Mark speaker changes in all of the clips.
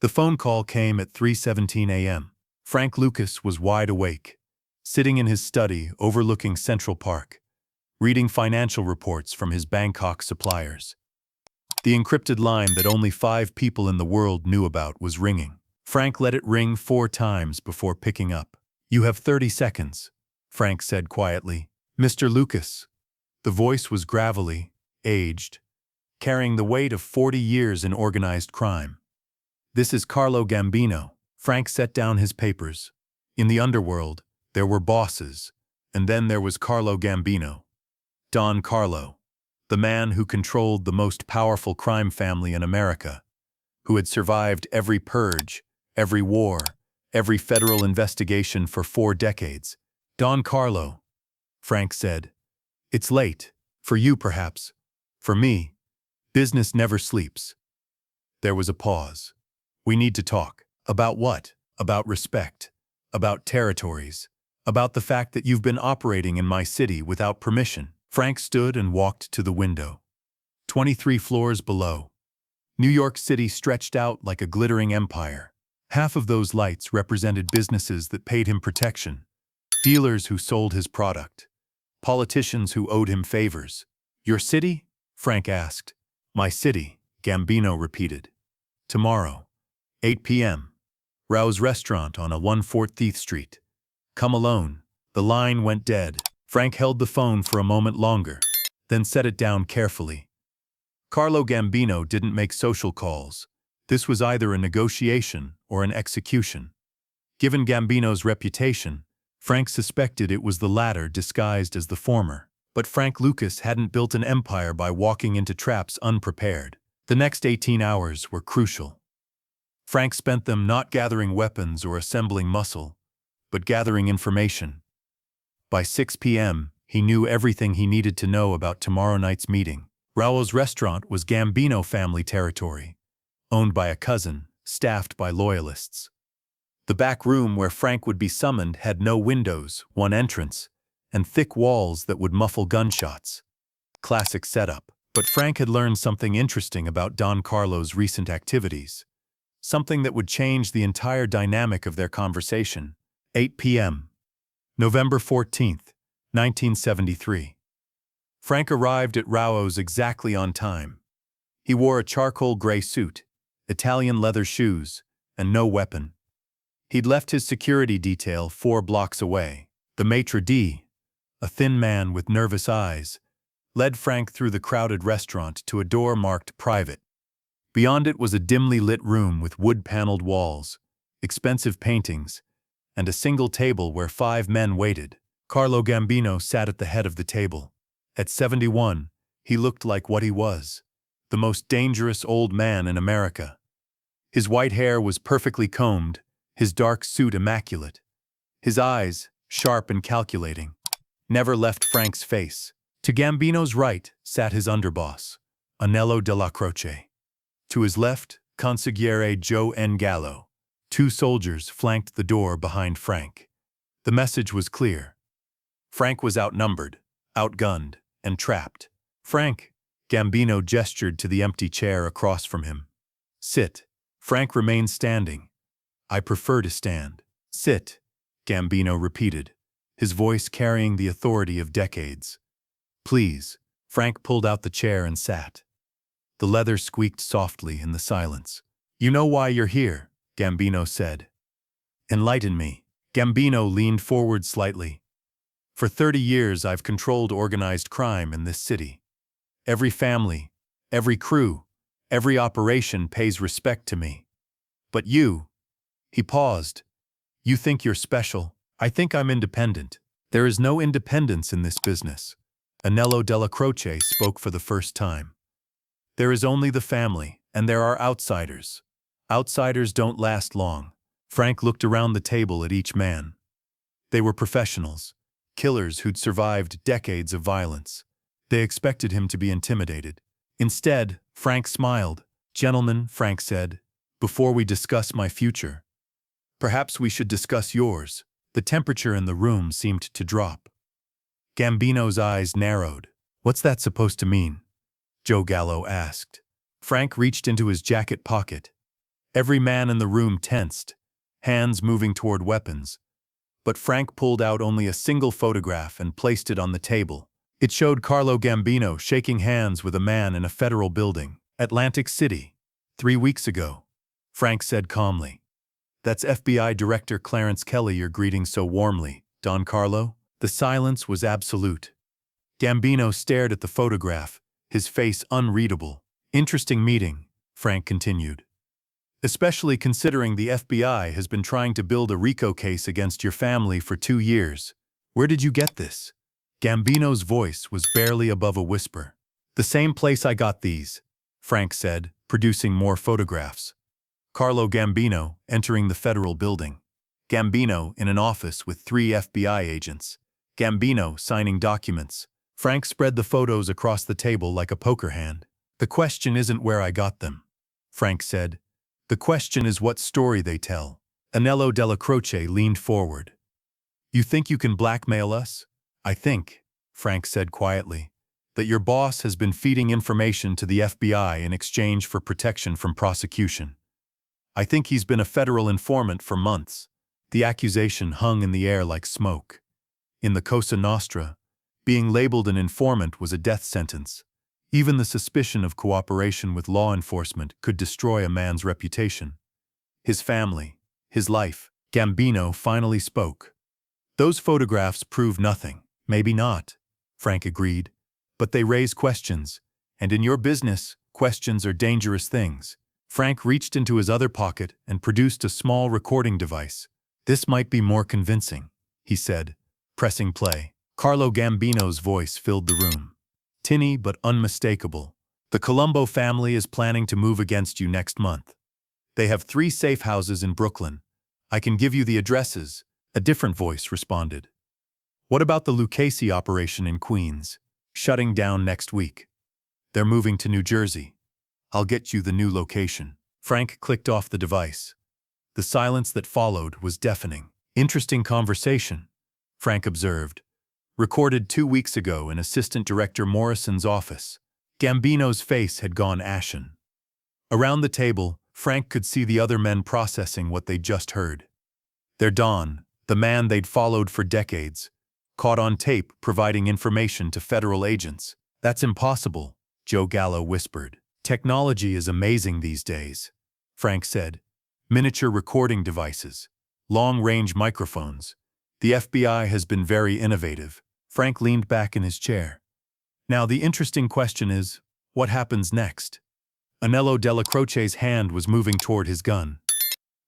Speaker 1: The phone call came at 3:17 a.m. Frank Lucas was wide awake, sitting in his study overlooking Central Park, reading financial reports from his Bangkok suppliers. The encrypted line that only 5 people in the world knew about was ringing. Frank let it ring 4 times before picking up. "You have 30 seconds, Frank said quietly. "Mr. Lucas." The voice was gravelly, aged, carrying the weight of 40 years in organized crime. "This is Carlo Gambino." Frank set down his papers. In the underworld, there were bosses, and then there was Carlo Gambino. Don Carlo, the man who controlled the most powerful crime family in America, who had survived every purge, every war, every federal investigation for 4 decades. "Don Carlo," Frank said. "It's late. For you, perhaps. For me, business never sleeps." There was a pause. "We need to talk." "About what?" "About respect. About territories. About the fact that you've been operating in my city without permission." Frank stood and walked to the window. 23 floors below, New York City stretched out like a glittering empire. Half of those lights represented businesses that paid him protection, dealers who sold his product, politicians who owed him favors. "Your city?" Frank asked. "My city," Gambino repeated. "Tomorrow, 8 p.m., Rao's restaurant on 114th Street. Come alone." The line went dead. Frank held the phone for a moment longer, then set it down carefully. Carlo Gambino didn't make social calls. This was either a negotiation or an execution. Given Gambino's reputation, Frank suspected it was the latter disguised as the former. But Frank Lucas hadn't built an empire by walking into traps unprepared. The next 18 hours were crucial. Frank spent them not gathering weapons or assembling muscle, but gathering information. By 6 p.m., he knew everything he needed to know about tomorrow night's meeting. Rao's restaurant was Gambino family territory, owned by a cousin, staffed by loyalists. The back room where Frank would be summoned had no windows, one entrance, and thick walls that would muffle gunshots. Classic setup. But Frank had learned something interesting about Don Carlo's recent activities, something that would change the entire dynamic of their conversation. 8 p.m. November 14th, 1973. Frank arrived at Rao's exactly on time. He wore a charcoal gray suit, Italian leather shoes, and no weapon. He'd left his security detail 4 blocks away. The maitre d', a thin man with nervous eyes, led Frank through the crowded restaurant to a door marked private. Beyond it was a dimly lit room with wood-paneled walls, expensive paintings, and a single table where 5 men waited. Carlo Gambino sat at the head of the table. At 71, he looked like what he was, the most dangerous old man in America. His white hair was perfectly combed, his dark suit immaculate. His eyes, sharp and calculating, never left Frank's face. To Gambino's right sat his underboss, Anello della Croce. To his left, Consigliere Joe N. Gallo. 2 soldiers flanked the door behind Frank. The message was clear. Frank was outnumbered, outgunned, and trapped. "Frank," Gambino gestured to the empty chair across from him. "Sit." Frank remained standing. "I prefer to stand." "Sit," Gambino repeated, his voice carrying the authority of decades. "Please." Frank pulled out the chair and sat. The leather squeaked softly in the silence. "You know why you're here," Gambino said. "Enlighten me." Gambino leaned forward slightly. "For 30 years I've controlled organized crime in this city. Every family, every crew, every operation pays respect to me. But you," he paused, "you think you're special. I think I'm independent. There is no independence in this business." Anello della Croce spoke for the first time. "There is only the family, and there are outsiders. Outsiders don't last long." Frank looked around the table at each man. They were professionals, killers who'd survived decades of violence. They expected him to be intimidated. Instead, Frank smiled. "Gentlemen," Frank said, "before we discuss my future, perhaps we should discuss yours." The temperature in the room seemed to drop. Gambino's eyes narrowed. "What's that supposed to mean?" Joe Gallo asked. Frank reached into his jacket pocket. Every man in the room tensed, hands moving toward weapons. But Frank pulled out only a single photograph and placed it on the table. It showed Carlo Gambino shaking hands with a man in a federal building, Atlantic City, 3 weeks ago. Frank said calmly, "That's FBI Director Clarence Kelly you're greeting so warmly, Don Carlo." The silence was absolute. Gambino stared at the photograph, his face unreadable. "Interesting meeting," Frank continued. "Especially considering the FBI has been trying to build a RICO case against your family for 2 years. Where did you get this?" Gambino's voice was barely above a whisper. "The same place I got these," Frank said, producing more photographs. Carlo Gambino entering the federal building. Gambino in an office with 3 FBI agents. Gambino signing documents. Frank spread the photos across the table like a poker hand. "The question isn't where I got them," Frank said. "The question is what story they tell." Anello Della Croce leaned forward. "You think you can blackmail us?" "I think," Frank said quietly, "that your boss has been feeding information to the FBI in exchange for protection from prosecution. I think he's been a federal informant for months." The accusation hung in the air like smoke. In the Cosa Nostra, being labeled an informant was a death sentence. Even the suspicion of cooperation with law enforcement could destroy a man's reputation. His family, his life. Gambino finally spoke. "Those photographs prove nothing." "Maybe not," Frank agreed, "but they raise questions, and in your business, questions are dangerous things." Frank reached into his other pocket and produced a small recording device. "This might be more convincing," he said, pressing play. Carlo Gambino's voice filled the room. Tinny but unmistakable. "The Colombo family is planning to move against you next month. They have 3 safe houses in Brooklyn. I can give you the addresses." A different voice responded. "What about the Lucchese operation in Queens? Shutting down next week. They're moving to New Jersey. I'll get you the new location." Frank clicked off the device. The silence that followed was deafening. "Interesting conversation," Frank observed. "Recorded 2 weeks ago in Assistant Director Morrison's office." Gambino's face had gone ashen. Around the table, Frank could see the other men processing what they'd just heard. Their Don, the man they'd followed for decades, caught on tape providing information to federal agents. "That's impossible," Joe Gallo whispered. "Technology is amazing these days," Frank said. "Miniature recording devices, long-range microphones. The FBI has been very innovative." Frank leaned back in his chair. "Now the interesting question is, what happens next?" Anello Della Croce's hand was moving toward his gun.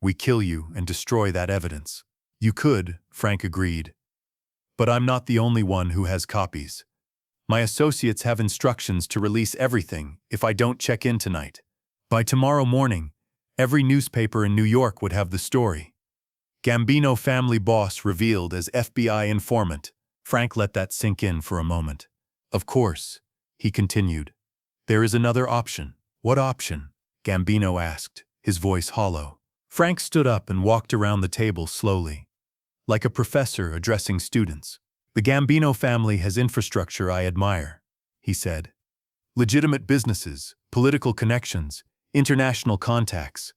Speaker 1: "We kill you and destroy that evidence." "You could," Frank agreed. "But I'm not the only one who has copies. My associates have instructions to release everything if I don't check in tonight. By tomorrow morning, every newspaper in New York would have the story. Gambino family boss revealed as FBI informant." Frank let that sink in for a moment. "Of course," he continued, "there is another option." "What option?" Gambino asked, his voice hollow. Frank stood up and walked around the table slowly, like a professor addressing students. "The Gambino family has infrastructure I admire," he said. "Legitimate businesses, political connections, international contacts.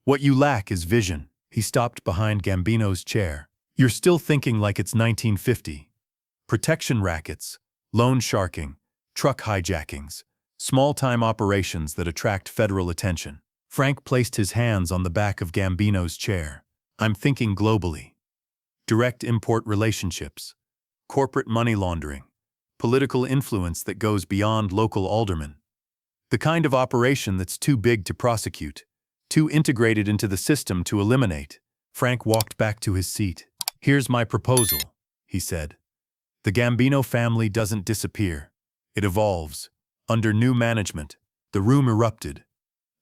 Speaker 1: What you lack is vision." He stopped behind Gambino's chair. "You're still thinking like it's 1950. Protection rackets, loan sharking, truck hijackings, small-time operations that attract federal attention." Frank placed his hands on the back of Gambino's chair. "I'm thinking globally. Direct import relationships, corporate money laundering, political influence that goes beyond local aldermen. The kind of operation that's too big to prosecute, too integrated into the system to eliminate." Frank walked back to his seat. "Here's my proposal," he said. "The Gambino family doesn't disappear. It evolves. Under new management." The room erupted.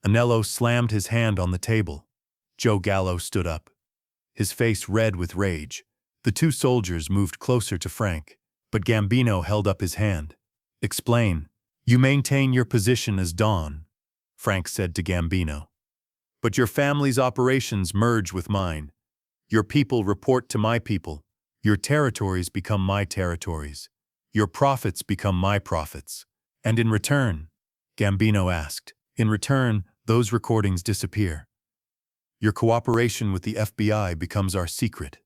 Speaker 1: Anello slammed his hand on the table. Joe Gallo stood up, his face red with rage. The 2 soldiers moved closer to Frank, but Gambino held up his hand. "Explain." "You maintain your position as Don," Frank said to Gambino. "But your family's operations merge with mine. Your people report to my people. Your territories become my territories. Your profits become my profits." "And in return?" Gambino asked. "In return, those recordings disappear." Your cooperation with the FBI becomes our secret.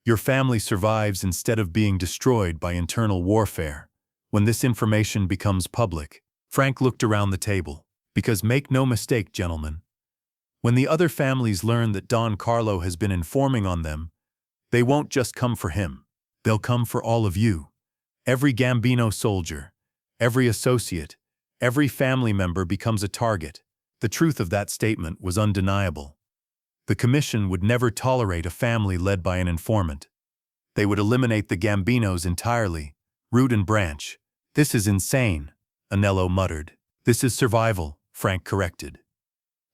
Speaker 1: Your family survives instead of being destroyed by internal warfare. When this information becomes public, Frank looked around the table. Because make no mistake, gentlemen, when the other families learn that Don Carlo has been informing on them, they won't just come for him. They'll come for all of you. Every Gambino soldier, every associate, every family member becomes a target. The truth of that statement was undeniable. The commission would never tolerate a family led by an informant. They would eliminate the Gambinos entirely, root and branch. This is insane, Anello muttered. This is survival, Frank corrected.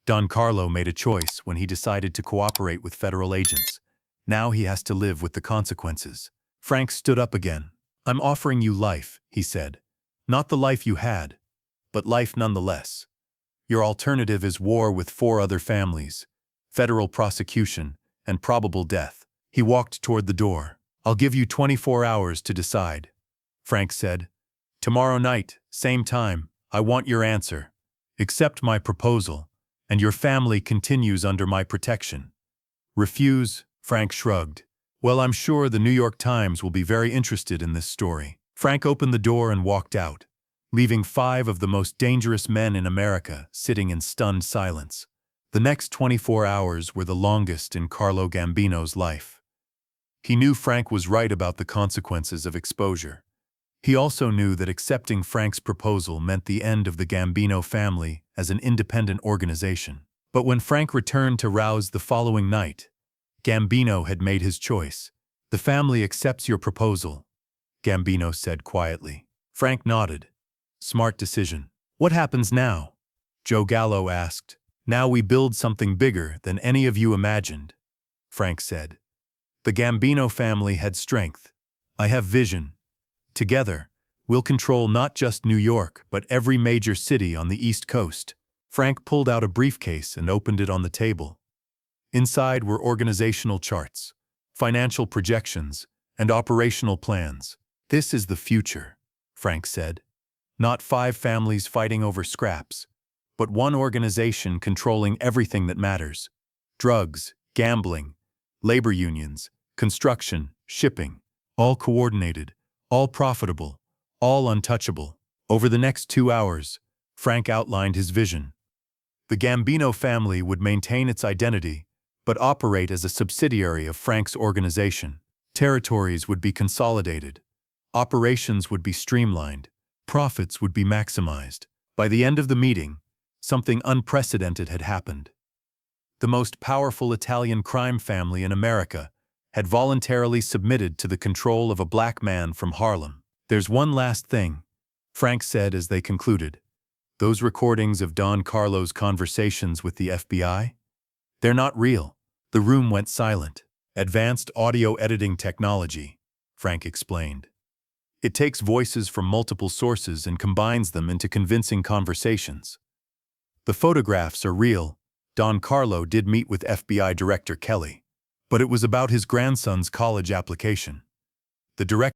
Speaker 1: Don Carlo made a choice when he decided to cooperate with federal agents. Now he has to live with the consequences. Frank stood up again. I'm offering you life, he said. Not the life you had, but life nonetheless. Your alternative is war with 4 other families, federal prosecution, and probable death. He walked toward the door. I'll give you 24 hours to decide, Frank said. Tomorrow night, same time, I want your answer. Accept my proposal, and your family continues under my protection. Refuse, Frank shrugged. Well, I'm sure the New York Times will be very interested in this story. Frank opened the door and walked out, leaving 5 of the most dangerous men in America sitting in stunned silence. The next 24 hours were the longest in Carlo Gambino's life. He knew Frank was right about the consequences of exposure. He also knew that accepting Frank's proposal meant the end of the Gambino family as an independent organization. But when Frank returned to Rouse the following night, Gambino had made his choice. The family accepts your proposal, Gambino said quietly. Frank nodded. Smart decision. What happens now? Joe Gallo asked. Now we build something bigger than any of you imagined, Frank said. The Gambino family had strength. I have vision. Together, we'll control not just New York, but every major city on the East Coast. Frank pulled out a briefcase and opened it on the table. Inside were organizational charts, financial projections, and operational plans. This is the future, Frank said. Not 5 families fighting over scraps, but one organization controlling everything that matters. Drugs, gambling, labor unions, construction, shipping, all coordinated, all profitable, all untouchable. Over the next 2 hours, Frank outlined his vision. The Gambino family would maintain its identity, but operate as a subsidiary of Frank's organization. Territories would be consolidated. Operations would be streamlined. Profits would be maximized. By the end of the meeting, something unprecedented had happened. The most powerful Italian crime family in America had voluntarily submitted to the control of a black man from Harlem. There's one last thing, Frank said as they concluded. Those recordings of Don Carlo's conversations with the FBI? They're not real. The room went silent. Advanced audio editing technology, Frank explained. It takes voices from multiple sources and combines them into convincing conversations. The photographs are real. Don Carlo did meet with FBI Director Kelly, but it was about his grandson's college application. The director